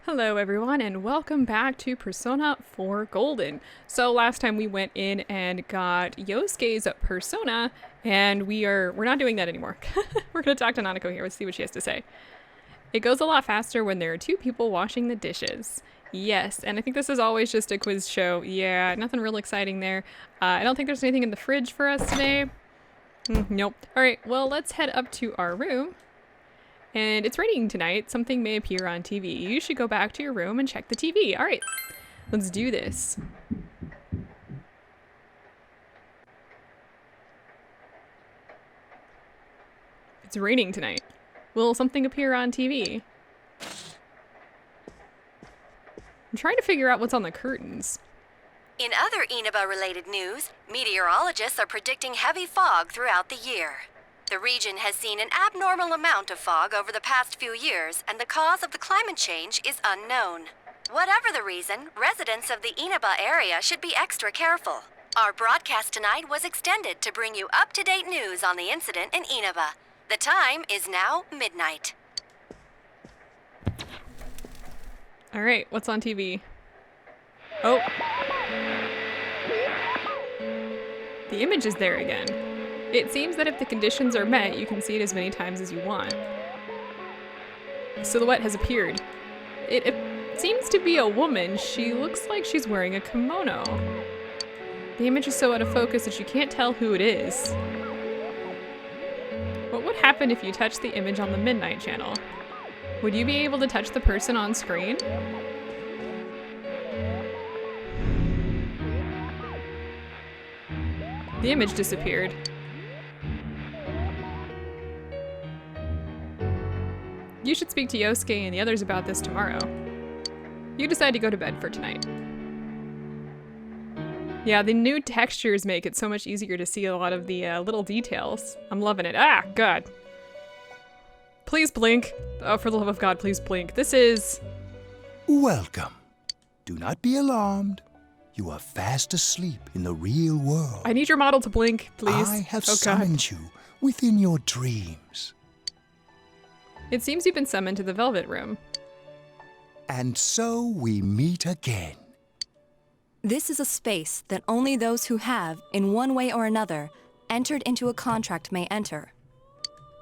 Hello everyone and welcome back to Persona 4 Golden. So last time we went in and got Yosuke's persona and we're not doing that anymore. We're going to talk to Nanako here. Let's see what she has to say. It goes a lot faster when there are two people washing the dishes. Yes, and I think this is always just a quiz show. Yeah, nothing real exciting there. I don't think there's anything in the fridge for us today. Nope. Alright, well let's head up to our room. And it's raining tonight. Something may appear on TV. You should go back to your room and check the TV. All right, let's do this. It's raining tonight. Will something appear on TV? I'm trying to figure out what's on the curtains. In other Inaba-related news, meteorologists are predicting heavy fog throughout the year. The region has seen an abnormal amount of fog over the past few years, and the cause of the climate change is unknown. Whatever the reason, residents of the Inaba area should be extra careful. Our broadcast tonight was extended to bring you up-to-date news on the incident in Inaba. The time is now midnight. All right, what's on TV? Oh. The image is there again. It seems that if the conditions are met, you can see it as many times as you want. A silhouette has appeared. It seems to be a woman. She looks like she's wearing a kimono. The image is so out of focus that you can't tell who it is. What would happen if you touched the image on the Midnight channel? Would you be able to touch the person on screen? The image disappeared. You should speak to Yosuke and the others about this tomorrow. You decide to go to bed for tonight. Yeah, the new textures make it so much easier to see a lot of the little details. I'm loving it. Ah, God. Please blink. Oh, for the love of God, please blink. This is... Welcome. Do not be alarmed. You are fast asleep in the real world. I need your model to blink, please. I have God. summoned you within your dreams. It seems you've been summoned to the Velvet Room. And so we meet again. This is a space that only those who have, in one way or another, entered into a contract may enter.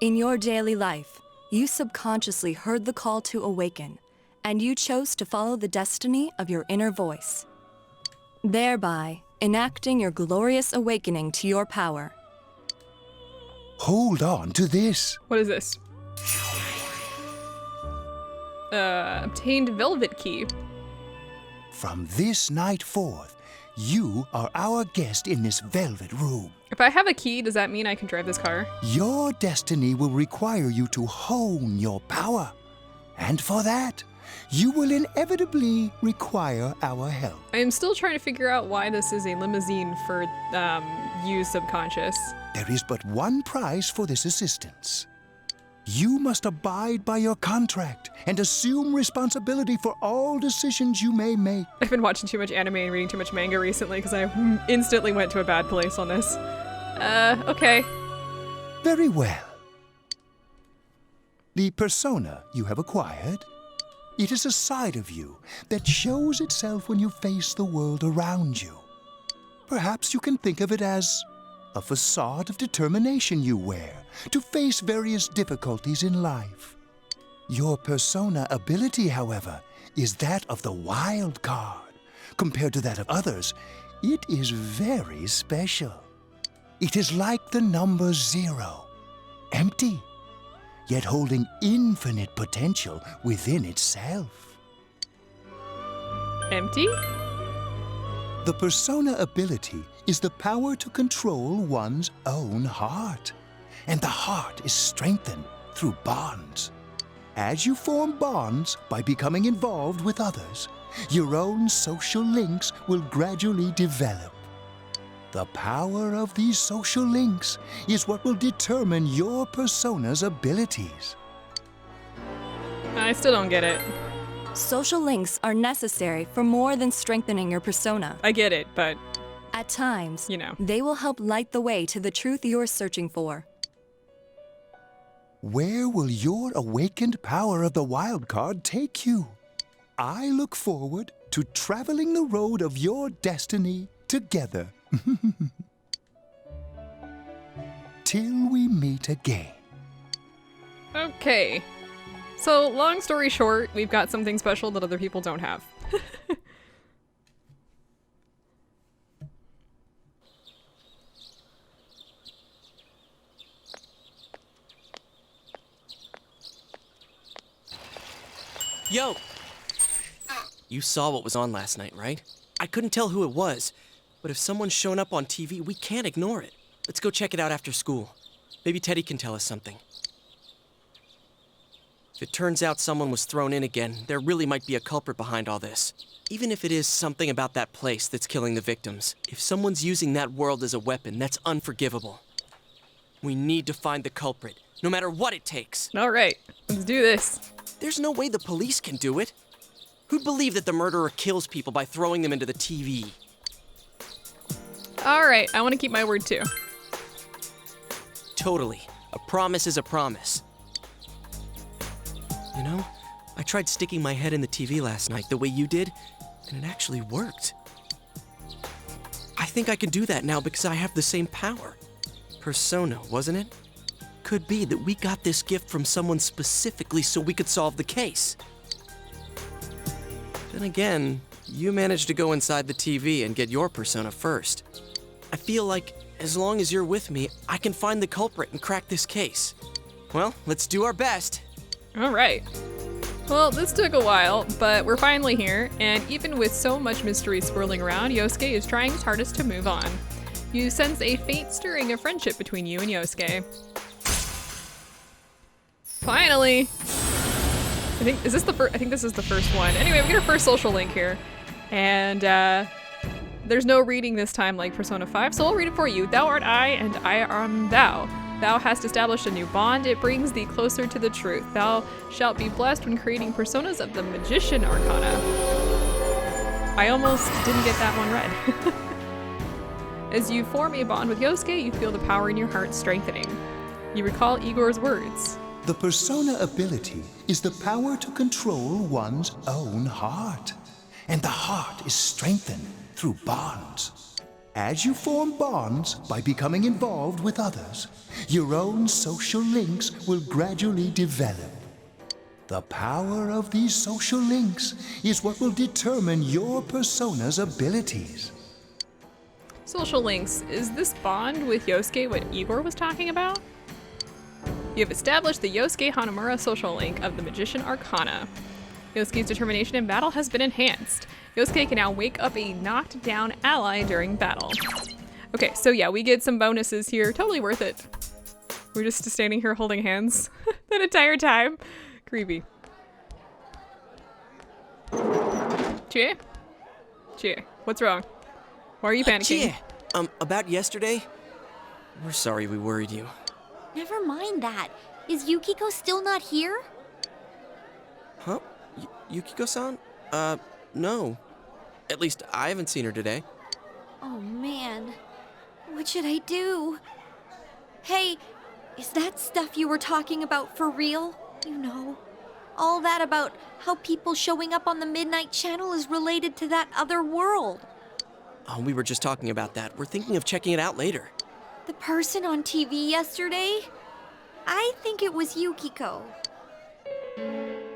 In your daily life, you subconsciously heard the call to awaken, and you chose to follow the destiny of your inner voice, thereby enacting your glorious awakening to your power. Hold on to this. What is this? Obtained Velvet Key. From this night forth, you are our guest in this velvet room. If I have a key, does that mean I can drive this car? Your destiny will require you to hone your power. And for that, you will inevitably require our help. I am still trying to figure out why this is a limousine for, you subconscious. There is but one price for this assistance. You must abide by your contract and assume responsibility for all decisions you may make. I've been watching too much anime and reading too much manga recently because I instantly went to a bad place on this. Okay. Very well. The persona you have acquired, it is a side of you that shows itself when you face the world around you. Perhaps you can think of it as a facade of determination you wear to face various difficulties in life. Your persona ability, however, is that of the wild card. Compared to that of others, it is very special. It is like the number 0, empty, yet holding infinite potential within itself. Empty? The persona ability is the power to control one's own heart. And the heart is strengthened through bonds. As you form bonds by becoming involved with others, your own social links will gradually develop. The power of these social links is what will determine your persona's abilities. I still don't get it. Social links are necessary for more than strengthening your persona. I get it, but... At times, you know. They will help light the way to the truth you're searching for. Where will your awakened power of the wild card take you? I look forward to traveling the road of your destiny together. Till we meet again. Okay. So, long story short, we've got something special that other people don't have. Yo! You saw what was on last night, right? I couldn't tell who it was, but if someone's shown up on TV, we can't ignore it. Let's go check it out after school. Maybe Teddy can tell us something. If it turns out someone was thrown in again, there really might be a culprit behind all this. Even if it is something about that place that's killing the victims. If someone's using that world as a weapon, that's unforgivable. We need to find the culprit, no matter what it takes. All right, let's do this. There's no way the police can do it. Who'd believe that the murderer kills people by throwing them into the TV? All right, I want to keep my word too. Totally. A promise is a promise. You know, I tried sticking my head in the TV last night the way you did, and it actually worked. I think I can do that now because I have the same power. Persona, wasn't it? Could be that we got this gift from someone specifically so we could solve the case. Then again, you managed to go inside the TV and get your persona first. I feel like as long as you're with me, I can find the culprit and crack this case. Well, let's do our best. All right. Well, this took a while, but we're finally here, and even with so much mystery swirling around, Yosuke is trying his hardest to move on. You sense a faint stirring of friendship between you and Yosuke. Finally! I think this is the first one. Anyway, we get our first social link here. And there's no reading this time like Persona 5, so I'll read it for you. Thou art I, and I am thou. Thou hast established a new bond, it brings thee closer to the truth. Thou shalt be blessed when creating personas of the Magician Arcana. I almost didn't get that one read. As you form a bond with Yosuke, you feel the power in your heart strengthening. You recall Igor's words. The persona ability is the power to control one's own heart. And the heart is strengthened through bonds. As you form bonds by becoming involved with others, your own social links will gradually develop. The power of these social links is what will determine your persona's abilities. Social links. Is this bond with Yosuke what Igor was talking about? You have established the Yosuke Hanamura social link of the Magician Arcana. Yosuke's determination in battle has been enhanced. Yosuke can now wake up a knocked down ally during battle. Okay, so yeah, we get some bonuses here. Totally worth it. We're just standing here holding hands that entire time. Creepy. Chie? Chie, what's wrong? Why are you panicking? Chie, about yesterday? We're sorry we worried you. Never mind that. Is Yukiko still not here? Huh? Yukiko-san? No. At least I haven't seen her today. Oh man. What should I do? Hey, is that stuff you were talking about for real? You know, all that about how people showing up on the Midnight Channel is related to that other world. Oh, we were just talking about that. We're thinking of checking it out later. The person on TV yesterday? I think it was Yukiko.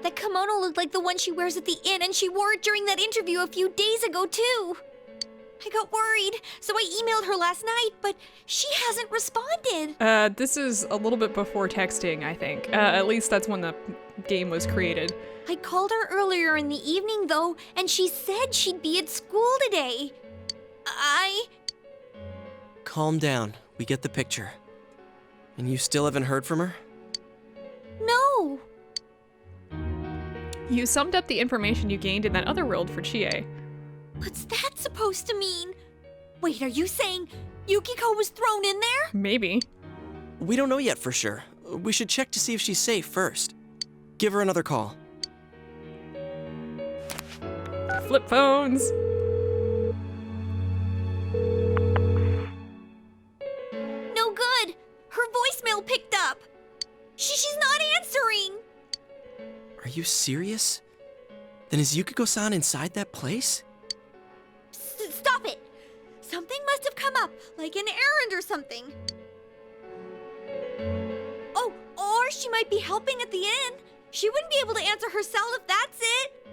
That kimono looked like the one she wears at the inn, and she wore it during that interview a few days ago, too. I got worried, so I emailed her last night, but she hasn't responded. This is a little bit before texting, I think. At least that's when the game was created. I called her earlier in the evening, though, and she said she'd be at school today. Calm down. We get the picture. And you still haven't heard from her? No. You summed up the information you gained in that other world for Chie. What's that supposed to mean? Wait, are you saying Yukiko was thrown in there? Maybe. We don't know yet for sure. We should check to see if she's safe first. Give her another call. Flip phones. No good. Her voicemail picked up. She's not answering. Are you serious? Then is Yukiko-san inside that place? Stop it! Something must have come up, like an errand or something. Oh, or she might be helping at the inn. She wouldn't be able to answer herself if that's it.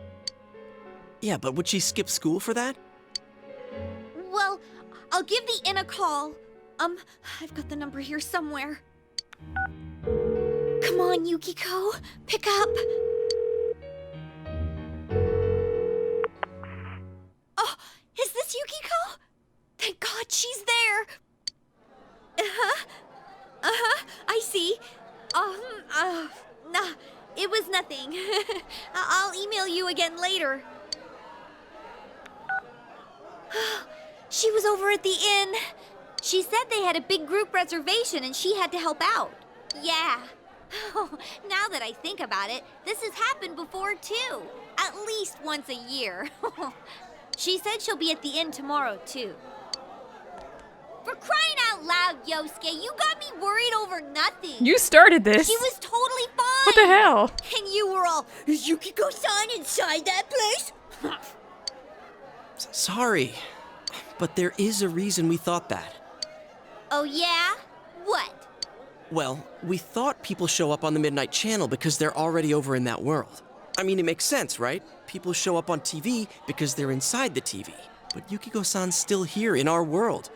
Yeah, but would she skip school for that? Well, I'll give the inn a call. I've got the number here somewhere. Come on, Yukiko. Pick up. Oh, is this Yukiko? Thank God she's there. I see. Nah, it was nothing. I'll email you again later. She was over at the inn. She said they had a big group reservation and she had to help out. Yeah. Now that I think about it, this has happened before too. At least once a year. She said she'll be at the inn tomorrow too. For crying out loud, Yosuke, you got me worried over nothing. You started this. She was totally fine. What the hell? And you were all, is Yukiko-san inside that place? Sorry, but there is a reason we thought that. Oh yeah? What? Well, we thought people show up on the Midnight Channel because they're already over in that world. I mean, it makes sense, right? People show up on TV because they're inside the TV. But Yukiko-san's still here in our world.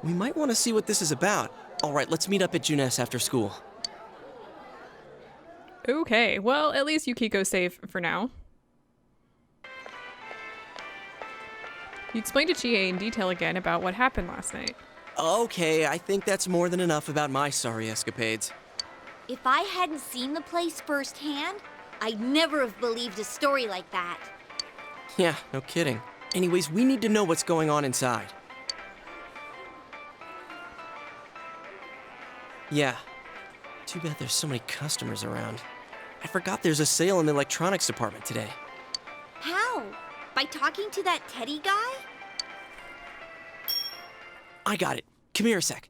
We might want to see what this is about. All right, let's meet up at Junes after school. Okay, well, at least Yukiko's safe for now. You explained to Chie in detail again about what happened last night. Okay, I think that's more than enough about my sorry escapades. If I hadn't seen the place firsthand, I'd never have believed a story like that. Yeah, no kidding. Anyways, we need to know what's going on inside. Yeah. Too bad there's so many customers around. I forgot there's a sale in the electronics department today. How? By talking to that Teddy guy? I got it. Come here a sec.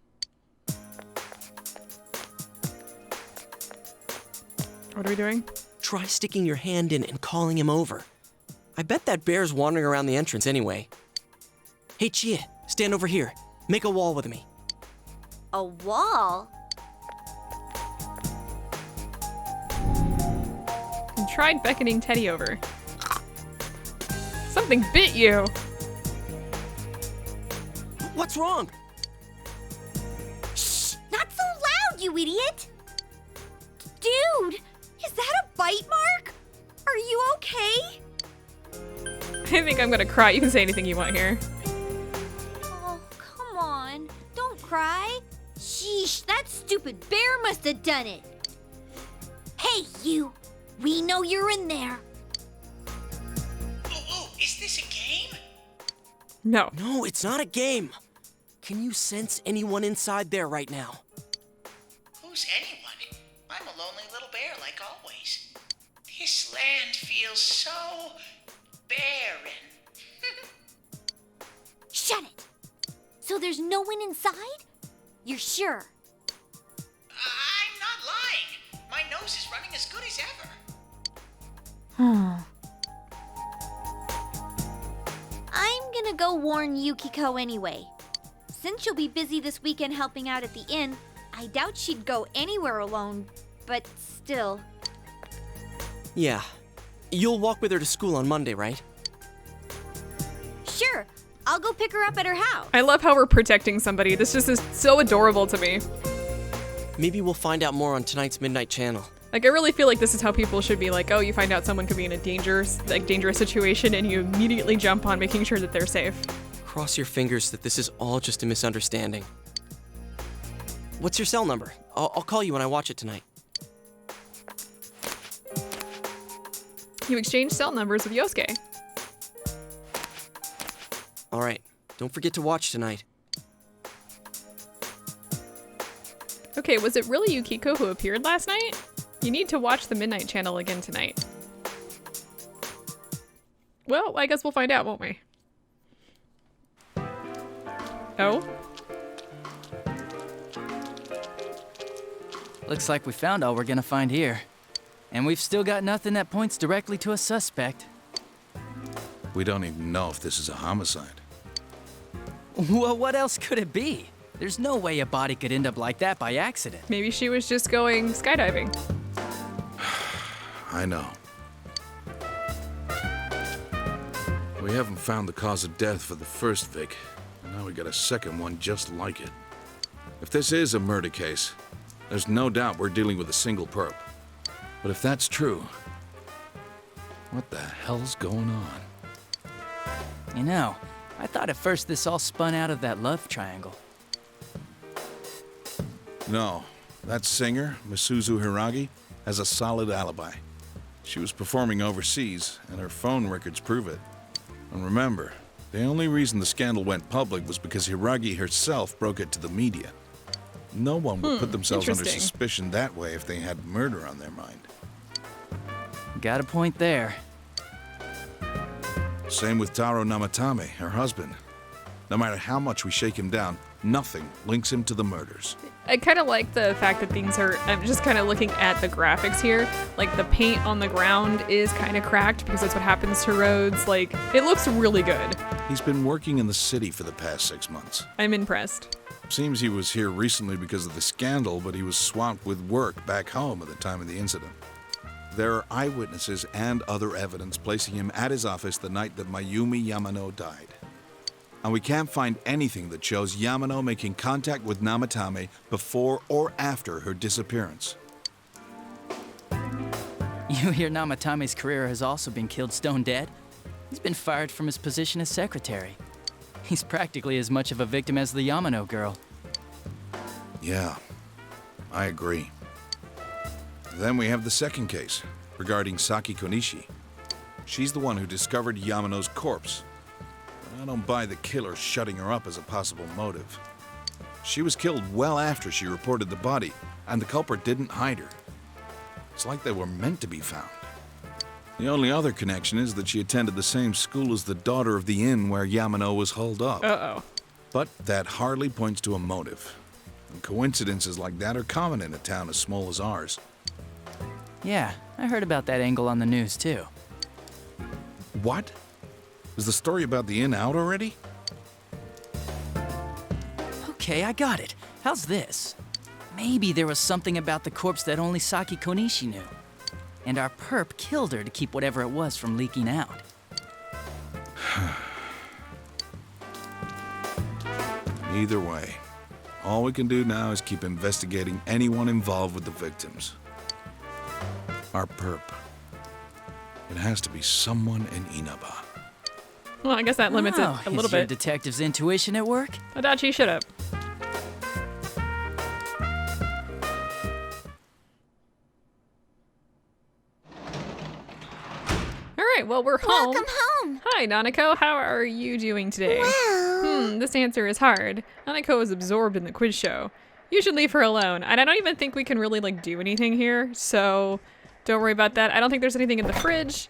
What are we doing? Try sticking your hand in and calling him over. I bet that bear's wandering around the entrance anyway. Hey, Chie, stand over here. Make a wall with me. A wall? You tried beckoning Teddy over. Something bit you! What's wrong? Shh! Not so loud, you idiot! Dude, is that a bite mark? Are you okay? I think I'm gonna cry. You can say anything you want here. Oh, come on. Don't cry. Sheesh, that stupid bear must have done it. Hey, you. We know you're in there. Oh, is this a game? No. No, it's not a game. Can you sense anyone inside there right now? Who's anyone? I'm a lonely little bear like always. This land feels so barren. Shut it. So there's no one inside? You're sure? I'm not lying. My nose is running as good as ever. I'm gonna go warn Yukiko anyway. Since she'll be busy this weekend helping out at the inn, I doubt she'd go anywhere alone, but still. Yeah. You'll walk with her to school on Monday, right? Sure, I'll go pick her up at her house. I love how we're protecting somebody. This just is so adorable to me. Maybe we'll find out more on tonight's Midnight Channel. Like, I really feel like this is how people should be. Like, oh, you find out someone could be in a dangerous situation and you immediately jump on making sure that they're safe. Cross your fingers that this is all just a misunderstanding. What's your cell number? I'll call you when I watch it tonight. You exchange cell numbers with Yosuke. All right. Don't forget to watch tonight. Okay, was it really Yukiko who appeared last night? You need to watch the Midnight Channel again tonight. Well, I guess we'll find out, won't we? Oh? Looks like we found all we're gonna find here. And we've still got nothing that points directly to a suspect. We don't even know if this is a homicide. Well, what else could it be? There's no way a body could end up like that by accident. Maybe she was just going skydiving. I know. We haven't found the cause of death for the first Vic. Now we got a second one just like it. If this is a murder case, there's no doubt we're dealing with a single perp. But if that's true, what the hell's going on? You know, I thought at first this all spun out of that love triangle. No, that singer, Misuzu Hiragi, has a solid alibi. She was performing overseas, and her phone records prove it. And remember, the only reason the scandal went public was because Hiragi herself broke it to the media. No one would put themselves under interesting. suspicion that way if they had murder on their mind. Got a point there. Same with Taro Namatame, her husband. No matter how much we shake him down, nothing links him to the murders. I kind of like the fact that things are, I'm just kind of looking at the graphics here. Like the paint on the ground is kind of cracked because that's what happens to roads. Like it looks really good. He's been working in the city for the past 6 months. I'm impressed. Seems he was here recently because of the scandal, but he was swamped with work back home at the time of the incident. There are eyewitnesses and other evidence placing him at his office the night that Mayumi Yamano died. And we can't find anything that shows Yamano making contact with Namatame before or after her disappearance. You hear Namatame's career has also been killed stone dead? He's been fired from his position as secretary. He's practically as much of a victim as the Yamano girl. Yeah, I agree. Then we have the second case, regarding Saki Konishi. She's the one who discovered Yamano's corpse. But I don't buy the killer shutting her up as a possible motive. She was killed well after she reported the body, and the culprit didn't hide her. It's like they were meant to be found. The only other connection is that she attended the same school as the daughter of the inn where Yamano was holed up. Uh-oh. But that hardly points to a motive. And coincidences like that are common in a town as small as ours. Yeah, I heard about that angle on the news too. What? Is the story about the inn out already? Okay, I got it. How's this? Maybe there was something about the corpse that only Saki Konishi knew. And our perp killed her to keep whatever it was from leaking out. Either way, all we can do now is keep investigating anyone involved with the victims. Our perp. It has to be someone in Inaba. Well, I guess that limits it a little Is your bit. detective's intuition at work? Adachi, shut up. All right, well, we're home. Welcome home. Hi, Nanako. How are you doing today? Well, This answer is hard. Nanako is absorbed in the quiz show. You should leave her alone. And I don't even think we can really, do anything here, so don't worry about that. I don't think there's anything in the fridge.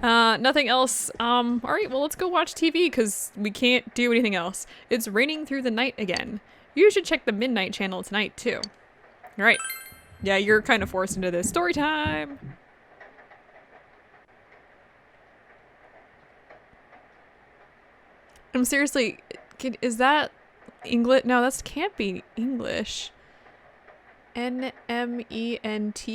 Nothing else. All right, well, let's go watch TV because we can't do anything else. It's raining through the night again. You should check the Midnight Channel tonight, too. All right. Yeah, you're kind of forced into this. Story time. I'm seriously, is that English? No, that can't be English. NMENT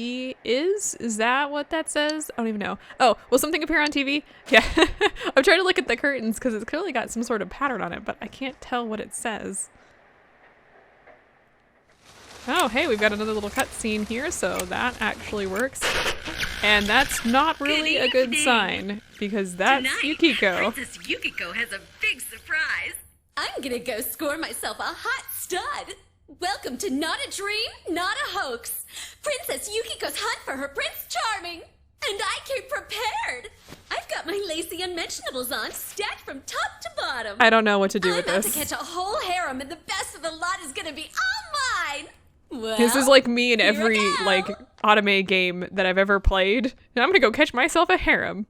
is that what that says? I don't even know. Oh, will something appear on TV? Yeah. I'm trying to look at the curtains because it's clearly got some sort of pattern on it, but I can't tell what it says. Oh, hey, we've got another little cutscene here, so that actually works. And that's not really a good sign, because that's Tonight, Yukiko. Princess Yukiko has a big surprise. I'm gonna go score myself a hot stud. Welcome to Not a Dream, Not a Hoax. Princess Yukiko's hunt for her Prince Charming. And I came prepared. I've got my lacy unmentionables on, stacked from top to bottom. I don't know what to do I'm with about this. to catch a whole harem, and the best of the lot is gonna be all mine. Well, This is like me in here I every, go. anime game that I've ever played. And I'm gonna go catch myself a harem.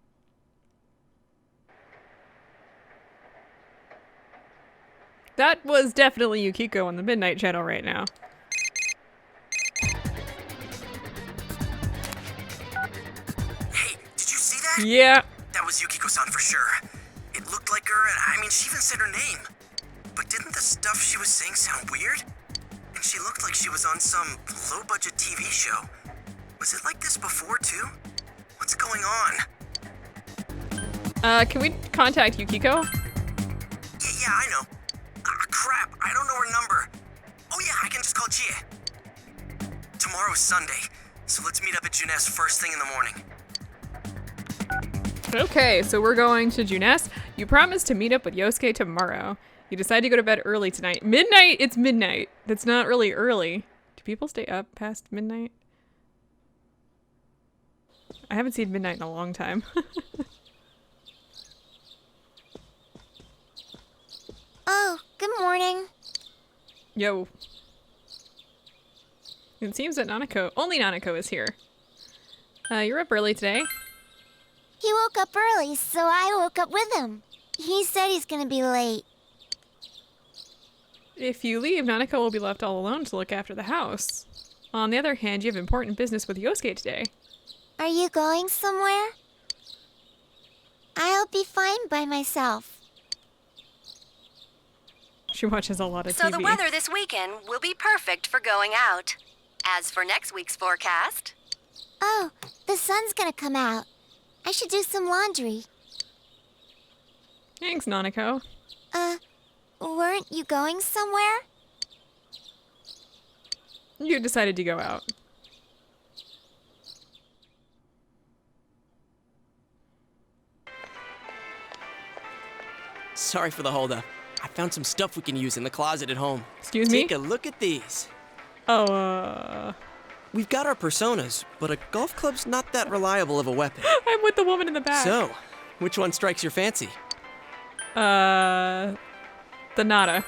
That was definitely Yukiko on the Midnight Channel right now. Hey, did you see that? Yeah. That was was Yukiko-san for sure. It looked like her, and I mean, she even said her name. But didn't the stuff she was saying sound weird? And she looked like she was on some low-budget TV show. Was it like this before, too? What's going on? Can we contact Yukiko? Yeah, I know. Crap, I don't know her number. Oh yeah, I can just call Chie. Tomorrow's Sunday, so let's meet up at Juness first thing in the morning. Okay, so we're going to Juness. You promised to meet up with Yosuke tomorrow. You decide to go to bed early tonight. Midnight? It's midnight. That's not really early. Do people stay up past midnight? I haven't seen midnight in a long time. Oh, good morning. Yo. It seems that only Nanako is here. You're up early today. He woke up early, so I woke up with him. He said he's gonna be late. If you leave, Nanako will be left all alone to look after the house. On the other hand, you have important business with Yosuke today. Are you going somewhere? I'll be fine by myself. She watches a lot of So TV. the weather this weekend will be perfect for going out. As for next week's forecast, Oh, the sun's gonna come out. I should do some laundry. Thanks, Nanako. Weren't you going somewhere? You decided to go out. Sorry for the holdup. I found some stuff we can use in the closet at home. Excuse me? Take a look at these. Oh, We've got our personas, but a golf club's not that reliable of a weapon. I'm with the woman in the back. So, which one strikes your fancy? The Nada.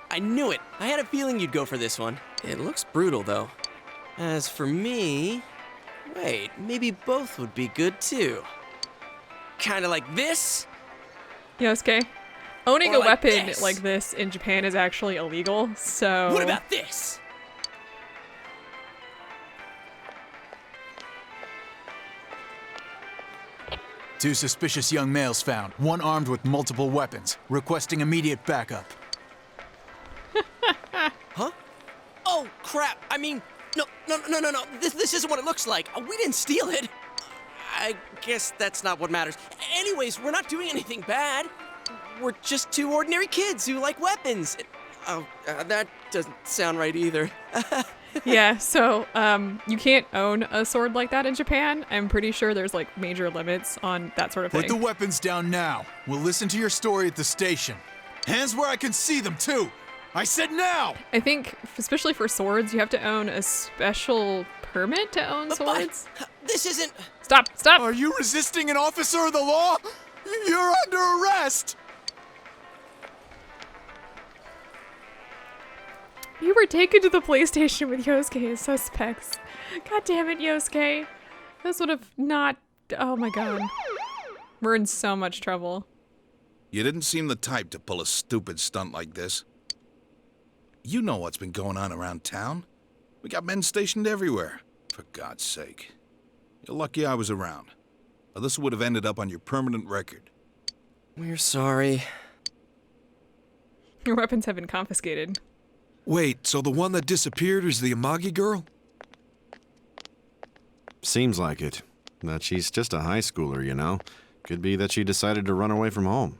I knew it. I had a feeling you'd go for this one. It looks brutal, though. As for me... Wait, maybe both would be good, too. Kinda like this? Yosuke, owning Or a like weapon this. like this in Japan is actually illegal, so... What about this? Two suspicious young males found, one armed with multiple weapons, requesting immediate backup. Huh? Oh, crap. I mean, no. This isn't what it looks like. We didn't steal it. I guess that's not what matters. Anyways, we're not doing anything bad. We're just two ordinary kids who like weapons. That doesn't sound right either. Yeah, so, you can't own a sword like that in Japan. I'm pretty sure there's, like, major limits on that sort of Put the thing. weapons down now. We'll listen to your story at the station. Hands where I can see them, too. I said now! I think, especially for swords, you have to own a special permit to own swords. This isn't... Stop! Are you resisting an officer of the law? You're under arrest! You were taken to the police station with Yosuke as suspects. God damn it, Yosuke. This would have not... Oh my god. We're in so much trouble. You didn't seem the type to pull a stupid stunt like this. You know what's been going on around town. We got men stationed everywhere. For God's sake. You're lucky I was around. Or this would have ended up on your permanent record. We're sorry. Your weapons have been confiscated. Wait, so the one that disappeared is the Amagi girl? Seems like it. That she's just a high schooler, you know. Could be that she decided to run away from home.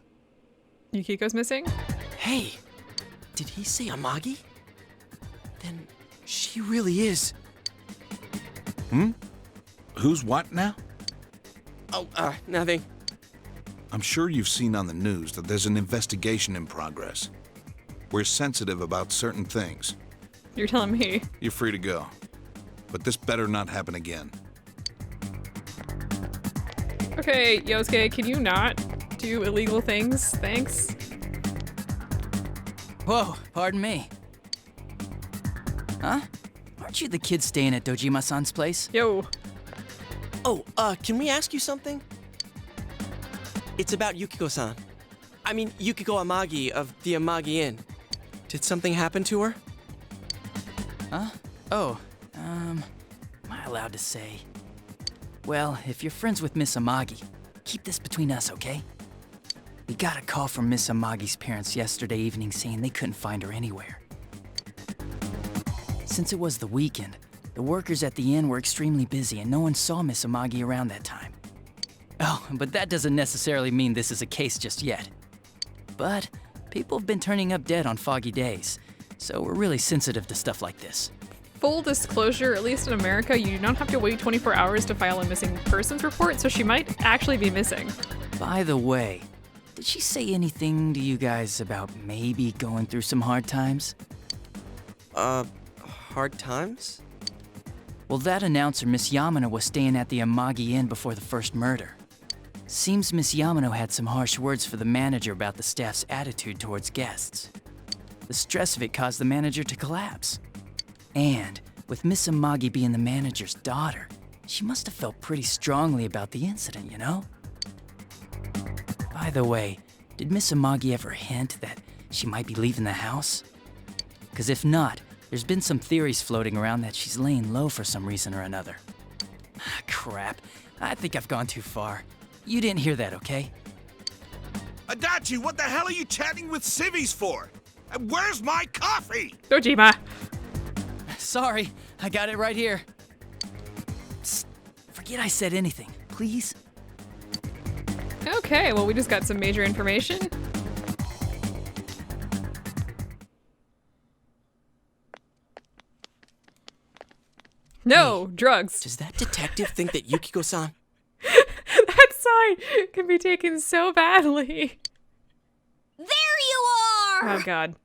Yukiko's missing? Hey, did he say Amagi? Then she really is. Who's what now? Oh, nothing. I'm sure you've seen on the news that there's an investigation in progress. We're sensitive about certain things. You're telling me. You're free to go. But this better not happen again. Okay, Yosuke, can you not do illegal things? Thanks. Whoa, pardon me. Huh? Aren't you the kid staying at Dojima-san's place? Yo. Oh, can we ask you something? It's about Yukiko-san. I mean, Yukiko Amagi of the Amagi Inn. Did something happen to her? Huh? Oh, am I allowed to say? Well, if you're friends with Miss Amagi, keep this between us, okay? We got a call from Miss Amagi's parents yesterday evening saying they couldn't find her anywhere. Since it was the weekend, the workers at the inn were extremely busy and no one saw Miss Amagi around that time. Oh, but that doesn't necessarily mean this is a case just yet. But people have been turning up dead on foggy days, so we're really sensitive to stuff like this. Full disclosure, at least in America, you do not have to wait 24 hours to file a missing persons report, so she might actually be missing. By the way, did she say anything to you guys about maybe going through some hard times? Hard times? Well, that announcer, Miss Yamano, was staying at the Amagi Inn before the first murder. Seems Miss Yamano had some harsh words for the manager about the staff's attitude towards guests. The stress of it caused the manager to collapse. And with Miss Amagi being the manager's daughter, she must have felt pretty strongly about the incident, you know? By the way, did Miss Amagi ever hint that she might be leaving the house? 'Cause if not, there's been some theories floating around that she's laying low for some reason or another. Crap, I think I've gone too far. You didn't hear that, okay? Adachi, what the hell are you chatting with civvies for? And where's my coffee? Dojima. Sorry, I got it right here. Psst, forget I said anything, please. Okay, well, we just got some major information. No, drugs. Does that detective think that Yukiko-san? That sign can be taken so badly. There you are! Oh, God.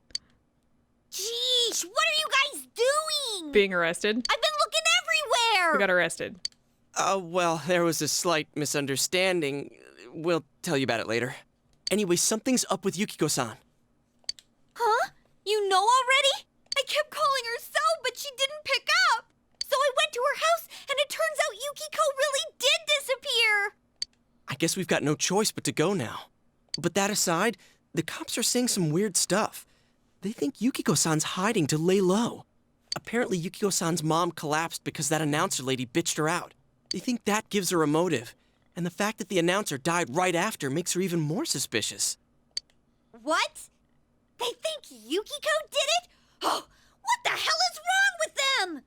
Jeez, what are you guys doing? Being arrested. I've been looking everywhere! We got arrested. Well, there was a slight misunderstanding. We'll tell you about it later. Anyway, something's up with Yukiko-san. Huh? You know already? I kept calling her so, but she didn't pick up. So I went to her house, and it turns out Yukiko really did disappear. I guess we've got no choice but to go now. But that aside, the cops are saying some weird stuff. They think Yukiko-san's hiding to lay low. Apparently, Yukiko-san's mom collapsed because that announcer lady bitched her out. They think that gives her a motive. And the fact that the announcer died right after makes her even more suspicious. What? They think Yukiko did it? Oh, what the hell is wrong with them?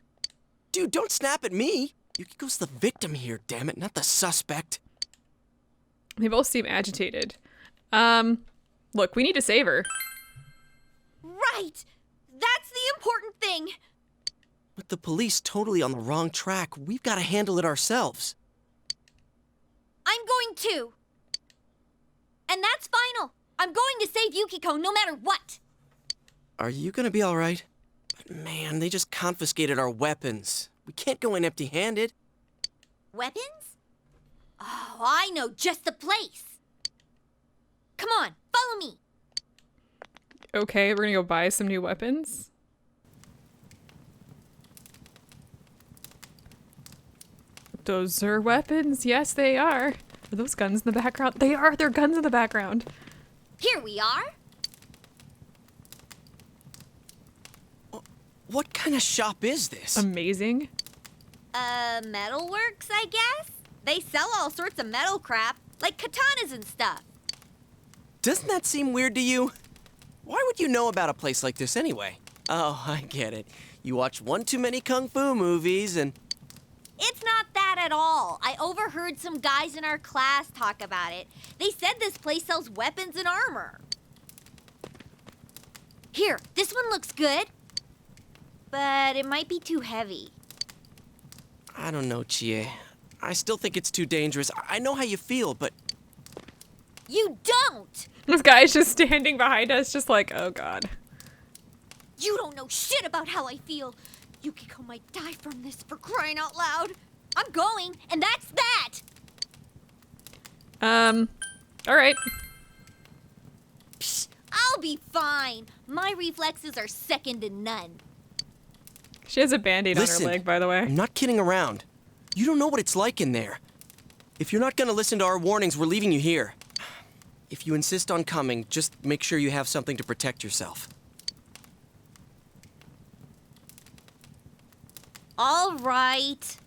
Dude, don't snap at me. Yukiko's the victim here, damn it, not the suspect. They both seem agitated. Look, we need to save her. Right. That's the important thing. With the police totally on the wrong track, we've got to handle it ourselves. I'm going to. And that's final. I'm going to save Yukiko no matter what. Are you gonna be all right? But man, they just confiscated our weapons. We can't go in empty-handed. Weapons? Oh, I know just the place. Come on, follow me. Okay, we're gonna go buy some new weapons. Those are weapons. Yes, they are. Are those guns in the background? They are. They're guns in the background. Here we are. What kind of shop is this? Amazing. Metalworks, I guess? They sell all sorts of metal crap, like katanas and stuff. Doesn't that seem weird to you? Why would you know about a place like this anyway? Oh, I get it. You watch one too many kung fu movies and... It's not that at all. I overheard some guys in our class talk about it. They said this place sells weapons and armor. Here, this one looks good. But it might be too heavy. I don't know, Chie. I still think it's too dangerous. I know how you feel, but... You don't! This guy's just standing behind us, just like, oh god. You don't know shit about how I feel. Yukiko might die from this, for crying out loud. I'm going, and that's that! Alright. Psh, I'll be fine. My reflexes are second to none. She has a band-aid on her Listen, leg, by the way. I'm not kidding around. You don't know what it's like in there. If you're not gonna listen to our warnings, we're leaving you here. If you insist on coming, just make sure you have something to protect yourself. All right.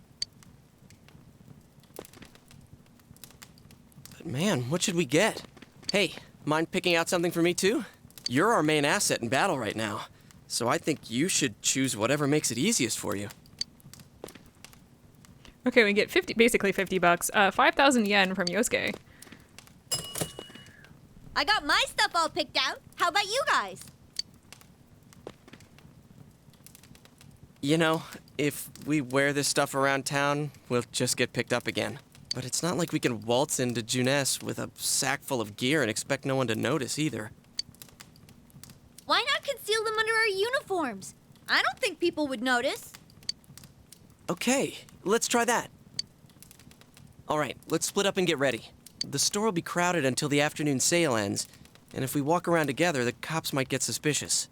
Man, what should we get? Hey, mind picking out something for me too? You're our main asset in battle right now, so I think you should choose whatever makes it easiest for you. Okay, we get basically 50 bucks. 5,000 yen from Yosuke. I got my stuff all picked out. How about you guys? You know, if we wear this stuff around town, we'll just get picked up again. But it's not like we can waltz into Junes with a sack full of gear and expect no one to notice either. Why not conceal them under our uniforms? I don't think people would notice. Okay, let's try that. All right, let's split up and get ready. The store will be crowded until the afternoon sale ends, and if we walk around together, the cops might get suspicious.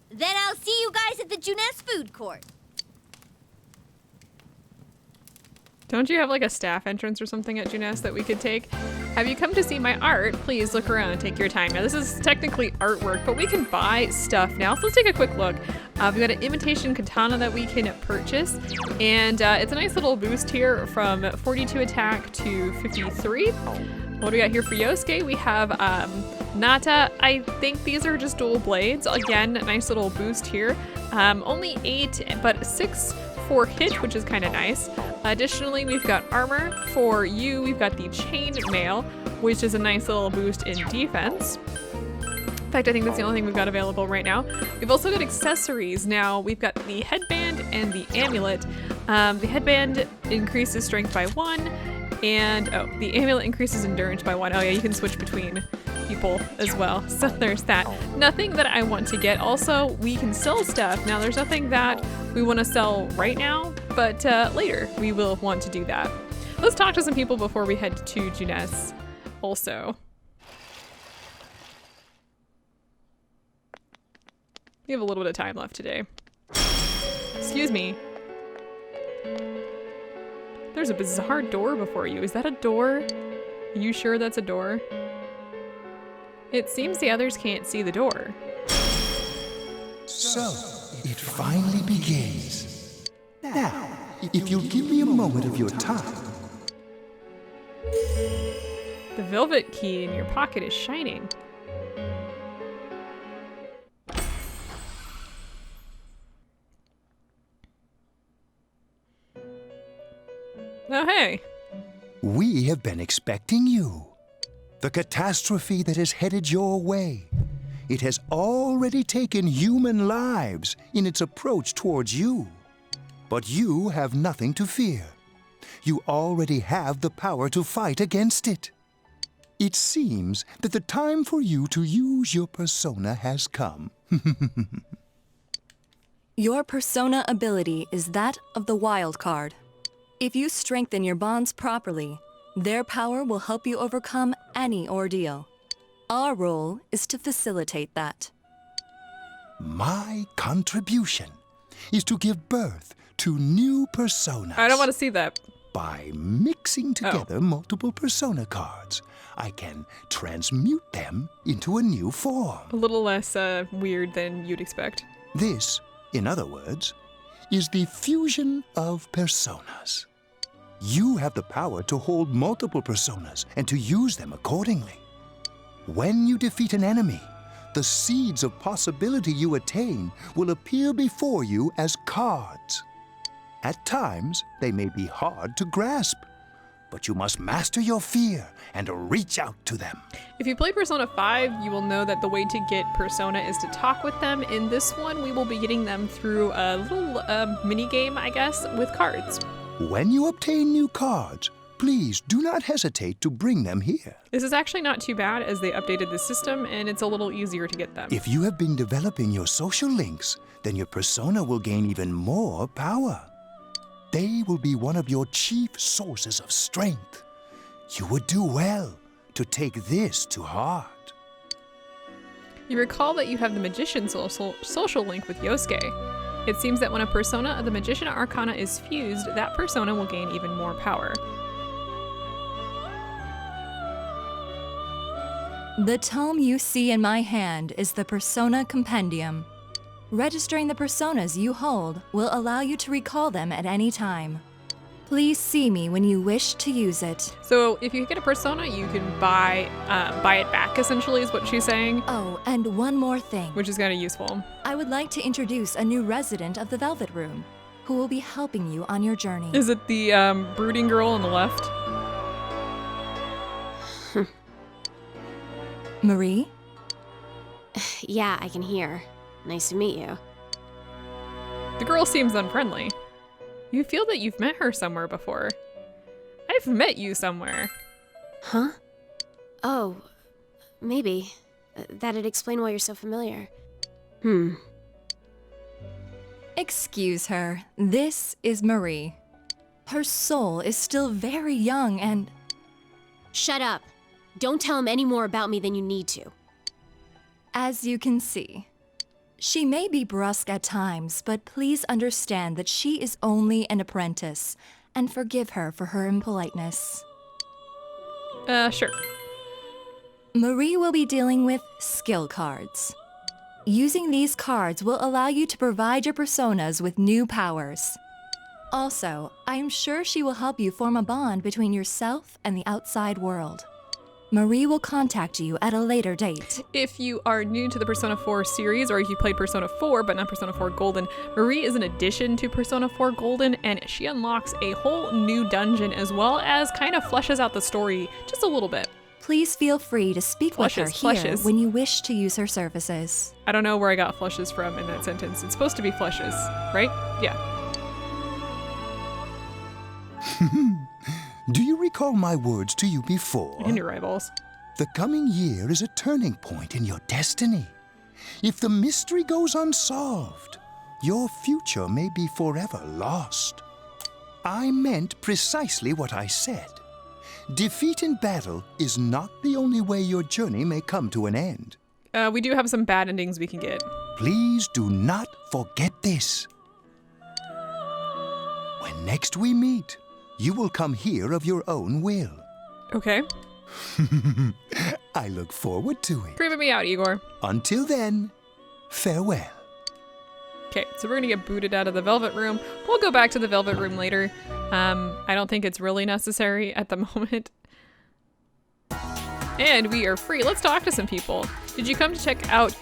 Then I'll see you guys at the Junes food court. Don't you have like a staff entrance or something at Junes that we could take? Have you come to see my art? Please look around and take your time. Now this is technically artwork, but we can buy stuff now. So let's take a quick look. We've got an imitation katana that we can purchase, and it's a nice little boost here from 42 attack to 53. What do we got here for Yosuke? We have Nata. I think these are just dual blades. Again, nice little boost here. Only 8, but 6 for hit, which is kind of nice. Additionally, we've got armor. For you, we've got the chain mail, which is a nice little boost in defense. In fact, I think that's the only thing we've got available right now. We've also got accessories. Now, we've got the headband and the amulet. The headband increases strength by 1, and the amulet increases endurance by 1. Oh yeah, you can switch between people as well. So there's that. Nothing that I want to get. Also, we can sell stuff. Now, there's nothing that we want to sell right now, but later we will want to do that. Let's talk to some people before we head to Junes also. We have a little bit of time left today. Excuse me. There's a bizarre door before you. Is that a door? Are you sure that's a door? It seems the others can't see the door. So, it finally begins. Now, if you'll give me a moment of your time. The velvet key in your pocket is shining. Oh, hey. We have been expecting you. The catastrophe that is headed your way. It has already taken human lives in its approach towards you. But you have nothing to fear. You already have the power to fight against it. It seems that the time for you to use your persona has come. Your persona ability is that of the wild card. If you strengthen your bonds properly, their power will help you overcome any ordeal. Our role is to facilitate that. My contribution is to give birth to new personas. I don't want to see that. By mixing together multiple persona cards, I can transmute them into a new form. A little less weird than you'd expect. This, in other words, is the fusion of personas. You have the power to hold multiple personas and to use them accordingly. When you defeat an enemy, the seeds of possibility you attain will appear before you as cards. At times, they may be hard to grasp, but you must master your fear and reach out to them. If you play Persona 5, you will know that the way to get Persona is to talk with them. In this one, we will be getting them through a little mini game, I guess, with cards. When you obtain new cards, please do not hesitate to bring them here. This is actually not too bad, as they updated the system and it's a little easier to get them. If you have been developing your social links, then your persona will gain even more power. They will be one of your chief sources of strength. You would do well to take this to heart. You recall that you have the Magician social link with Yosuke. It seems that when a persona of the Magician Arcana is fused, that persona will gain even more power. The tome you see in my hand is the Persona Compendium. Registering the personas you hold will allow you to recall them at any time. Please see me when you wish to use it. So if you get a persona, you can buy it back, essentially, is what she's saying. Oh, and one more thing. Which is kind of useful. I would like to introduce a new resident of the Velvet Room, who will be helping you on your journey. Is it the brooding girl on the left? Marie? Yeah, I can hear. Nice to meet you. The girl seems unfriendly. You feel that you've met her somewhere before. I've met you somewhere. Huh? Oh, maybe. That'd explain why you're so familiar. Excuse her. This is Marie. Her soul is still very young and... Shut up. Don't tell him any more about me than you need to. As you can see, she may be brusque at times, but please understand that she is only an apprentice, and forgive her for her impoliteness. Sure. Marie will be dealing with skill cards. Using these cards will allow you to provide your personas with new powers. Also, I am sure she will help you form a bond between yourself and the outside world. Marie will contact you at a later date. If you are new to the Persona 4 series, or if you played Persona 4 but not Persona 4 Golden, Marie is an addition to Persona 4 Golden, and she unlocks a whole new dungeon as well as kind of fleshes out the story just a little bit. Please feel free to speak with her here when you wish to use her services. I don't know where I got flushes from in that sentence. It's supposed to be flushes, right? Yeah. Do you recall my words to you before? And your eyeballs. The coming year is a turning point in your destiny. If the mystery goes unsolved, your future may be forever lost. I meant precisely what I said. Defeat in battle is not the only way your journey may come to an end. We do have some bad endings we can get. Please do not forget this. When next we meet, you will come here of your own will. Okay. I look forward to it. Creeping me out, Igor. Until then, farewell. Okay, so we're gonna get booted out of the Velvet Room. We'll go back to the Velvet Room later. I don't think it's really necessary at the moment. And we are free. Let's talk to some people. Did you come to check out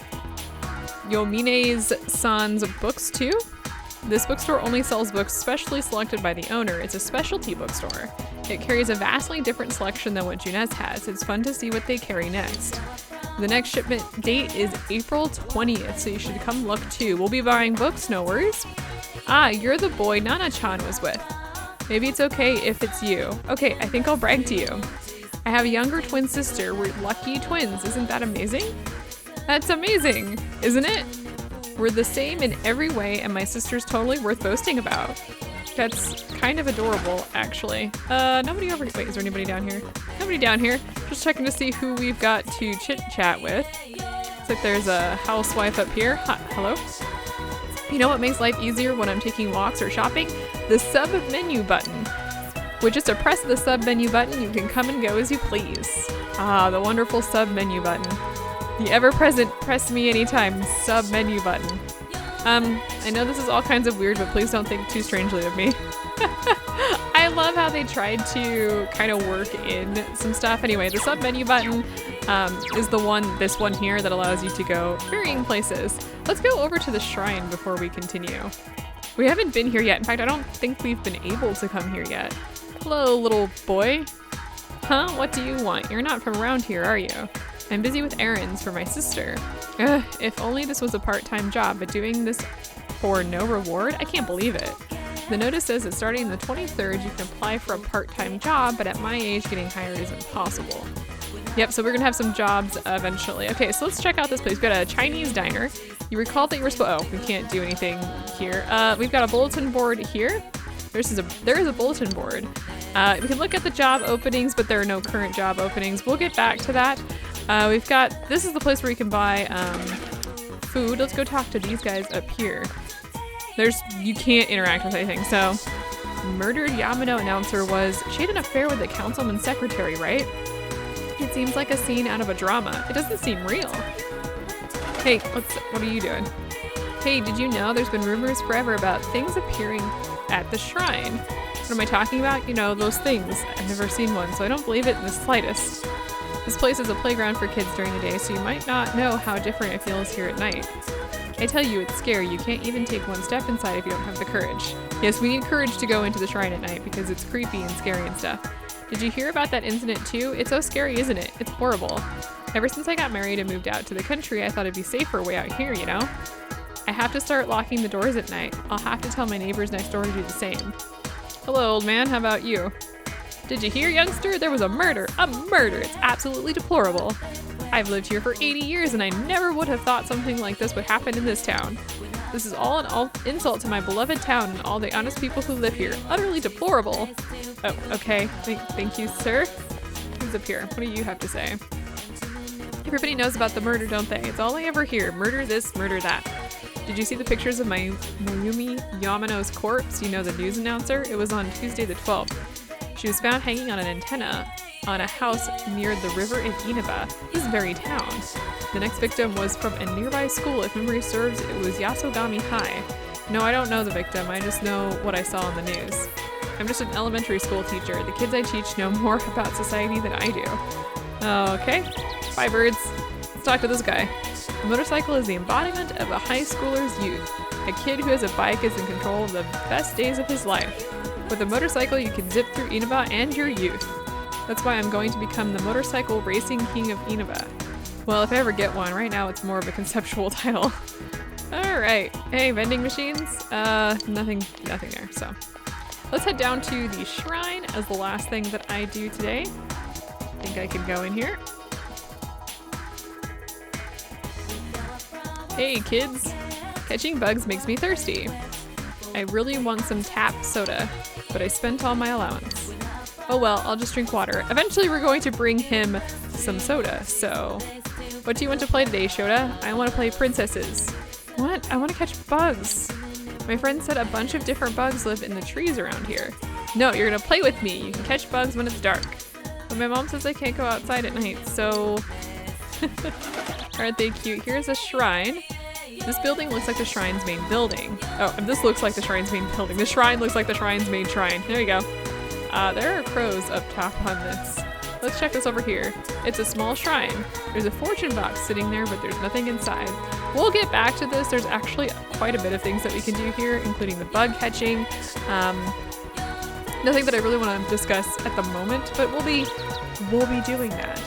Yomine's son's books too? This bookstore only sells books specially selected by the owner. It's a specialty bookstore. It carries a vastly different selection than what Junez has. It's fun to see what they carry next. The next shipment date is April 20th, so you should come look too. We'll be buying books, no worries. Ah, you're the boy Nana-chan was with. Maybe it's okay if it's you. Okay, I think I'll brag to you. I have a younger twin sister. We're lucky twins. Isn't that amazing? That's amazing, isn't it? We're the same in every way, and my sister's totally worth boasting about. That's kind of adorable, actually. Nobody over here. Wait, is there anybody down here? Nobody down here. Just checking to see who we've got to chit-chat with. Looks like there's a housewife up here. Hi, hello? You know what makes life easier when I'm taking walks or shopping? The sub-menu button. With just a press of the sub-menu button, you can come and go as you please. Ah, the wonderful sub-menu button. The ever-present press me anytime sub-menu button. I know this is all kinds of weird, but please don't think too strangely of me. I love how they tried to kind of work in some stuff. Anyway, the sub-menu button is this one here that allows you to go varying places. Let's go over to the shrine before we continue. We haven't been here yet. In fact, I don't think we've been able to come here yet. Hello, little boy. Huh? What do you want? You're not from around here, are you? I'm busy with errands for my sister. Ugh, if only this was a part-time job, but doing this for no reward? I can't believe it. The notice says that starting the 23rd, you can apply for a part-time job, but at my age, getting hired is impossible. Yep, so we're gonna have some jobs eventually. Okay, so let's check out this place. We've got a Chinese diner. You recall that you were supposed— oh, we can't do anything here. We've got a bulletin board here. There is a bulletin board. We can look at the job openings, but there are no current job openings. We'll get back to that. We've got— this is the place where you can buy food. Let's go talk to these guys up here. You can't interact with anything. So, murdered Yamano announcer was— she had an affair with the councilman's secretary, right? It seems like a scene out of a drama. It doesn't seem real. Hey, what are you doing? Hey, did you know there's been rumors forever about things appearing at the shrine? What am I talking about? You know, those things. I've never seen one, so I don't believe it in the slightest. This place is a playground for kids during the day, so you might not know how different it feels here at night. I tell you, it's scary. You can't even take one step inside if you don't have the courage. Yes, we need courage to go into the shrine at night because it's creepy and scary and stuff. Did you hear about that incident too? It's so scary, isn't it? It's horrible. Ever since I got married and moved out to the country, I thought it'd be safer way out here, you know? I have to start locking the doors at night. I'll have to tell my neighbors next door to do the same. Hello, old man. How about you? Did you hear, youngster? There was a murder. A murder. It's absolutely deplorable. I've lived here for 80 years and I never would have thought something like this would happen in this town. This is all an insult to my beloved town and all the honest people who live here. Utterly deplorable. Oh, okay. Thank you, sir. Who's up here? What do you have to say? Everybody knows about the murder, don't they? It's all I ever hear. Murder this, murder that. Did you see the pictures of my Mayumi Yamano's corpse? You know, the news announcer? It was on Tuesday the 12th. She was found hanging on an antenna on a house near the river in Inaba, this very town. The next victim was from a nearby school. If memory serves, it was Yasogami High. No, I don't know the victim. I just know what I saw on the news. I'm just an elementary school teacher. The kids I teach know more about society than I do. Okay. Bye, birds. Let's talk to this guy. A motorcycle is the embodiment of a high schooler's youth. A kid who has a bike is in control of the best days of his life. With a motorcycle, you can zip through Inaba and your youth. That's why I'm going to become the motorcycle racing king of Inaba. Well, if I ever get one, right now it's more of a conceptual title. Alright. Hey, vending machines? Nothing there, so. Let's head down to the shrine as the last thing that I do today. I think I can go in here. Hey kids! Catching bugs makes me thirsty. I really want some tap soda, but I spent all my allowance. Oh well, I'll just drink water. Eventually we're going to bring him some soda, so... What do you want to play today, Shota? I want to play princesses. What? I want to catch bugs. My friend said a bunch of different bugs live in the trees around here. No, you're gonna play with me. You can catch bugs when it's dark. But my mom says I can't go outside at night, so... Aren't they cute? Here's a shrine. This building looks like the shrine's main building. Oh, and this looks like the shrine's main building. The shrine looks like the shrine's main shrine. There you go. There are crows up top on this. Let's check this over here. It's a small shrine. There's a fortune box sitting there, but there's nothing inside. We'll get back to this. There's actually quite a bit of things that we can do here, including the bug catching. Nothing that I really want to discuss at the moment, but we'll be doing that.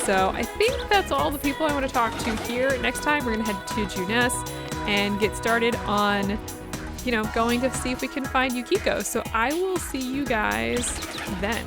So I think that's all the people I want to talk to here. Next time we're gonna head to Junes and get started on, you know, going to see if we can find Yukiko. So I will see you guys then.